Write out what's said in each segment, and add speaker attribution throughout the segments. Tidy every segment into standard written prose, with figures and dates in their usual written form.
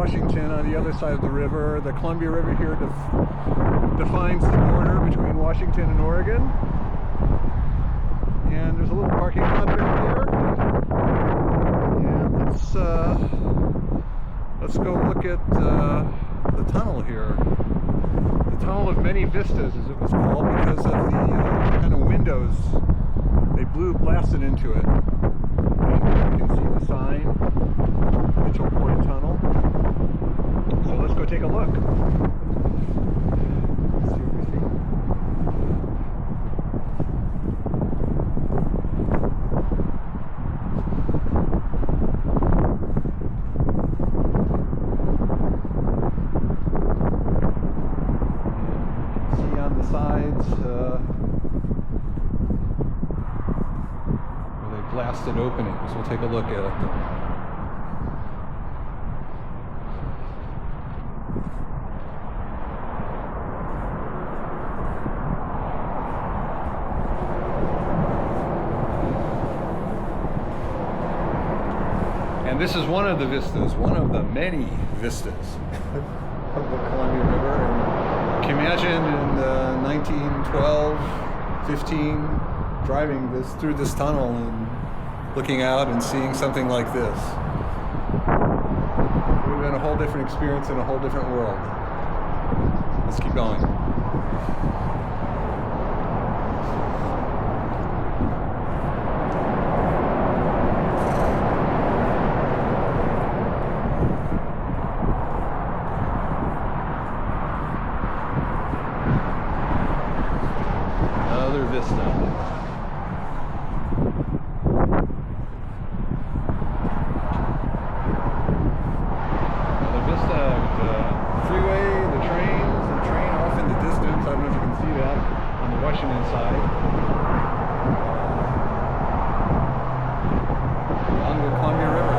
Speaker 1: Washington on the other side of the river. The Columbia River here defines the border between Washington and Oregon. And there's a little parking lot back here. And let's go look at the tunnel here. The Tunnel of Many Vistas, as it was called, because of the kind of windows they blasted into it. And here you can see the sign, Mitchell Point Tunnel. So let's go take a look. Let's see what we see. Sides where they blasted openings. We'll take a look at it. And this is one of the vistas, one of the many vistas of the Columbia River. And can you imagine in 1912, 15, driving through this tunnel and looking out and seeing something like this? It would have been a whole different experience in a whole different world. Let's keep going. Vista. The vista, the freeway, the train off in the distance. I don't know if you can see that on the Washington side. Along the Columbia River.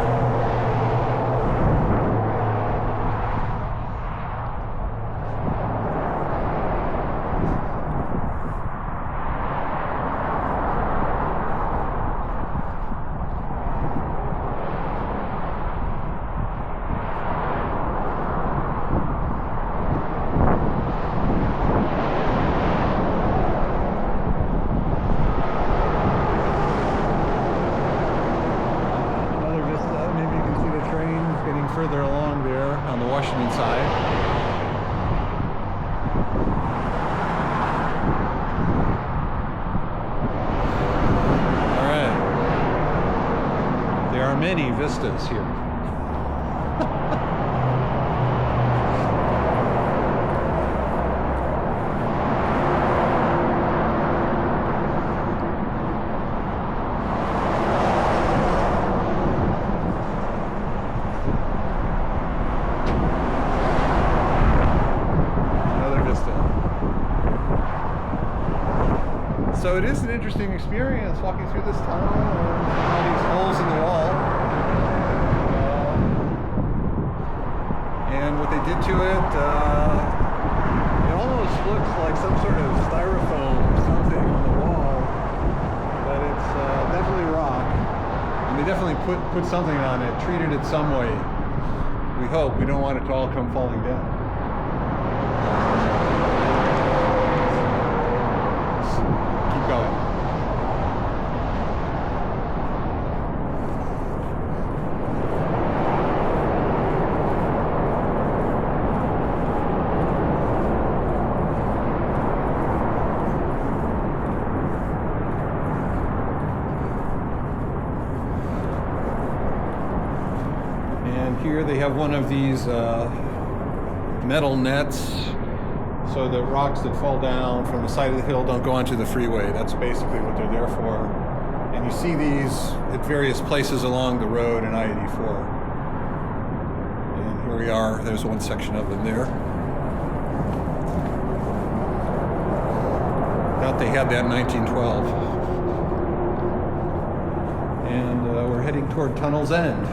Speaker 1: Further along there on the Washington side. All right. There are many vistas here. So it is an interesting experience walking through this tunnel and all these holes in the wall. And what they did to it, it almost looks like some sort of styrofoam or something on the wall, but it's definitely rock. And they definitely put something on it, treated it some way. We hope. We don't want it to all come falling down. Going. And here they have one of these metal nets, so the rocks that fall down from the side of the hill don't go onto the freeway. That's basically what they're there for. And you see these at various places along the road in I-84. And here we are. There's one section of them there. Thought they had that in 1912. And we're heading toward Tunnel's End.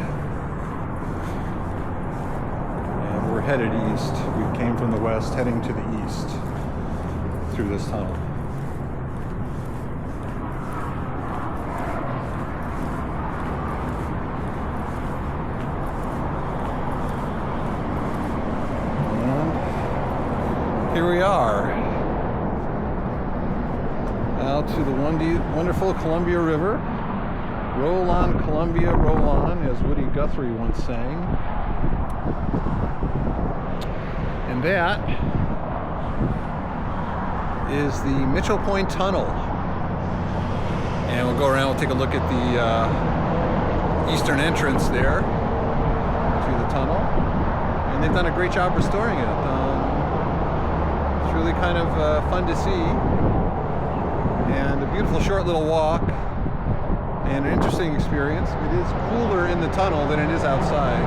Speaker 1: We're headed east. We came from the west, heading to the east through this tunnel. here we are. Out to the wonderful Columbia River. Roll on, Columbia, roll on, as Woody Guthrie once sang. And that is the Mitchell Point Tunnel. And we'll go around, we'll take a look at the eastern entrance there to the tunnel. And they've done a great job restoring it. It's really kind of fun to see. And a beautiful short little walk. And an interesting experience. It is cooler in the tunnel than it is outside.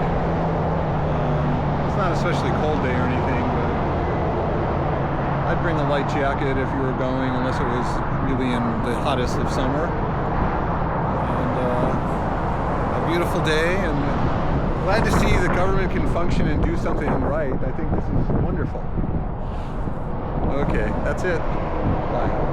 Speaker 1: It's not especially cold day or anything, but I'd bring a light jacket if you were going, unless it was really in the hottest of summer. And a beautiful day, and glad to see the government can function and do something right. I think this is wonderful. Okay, that's it. Bye.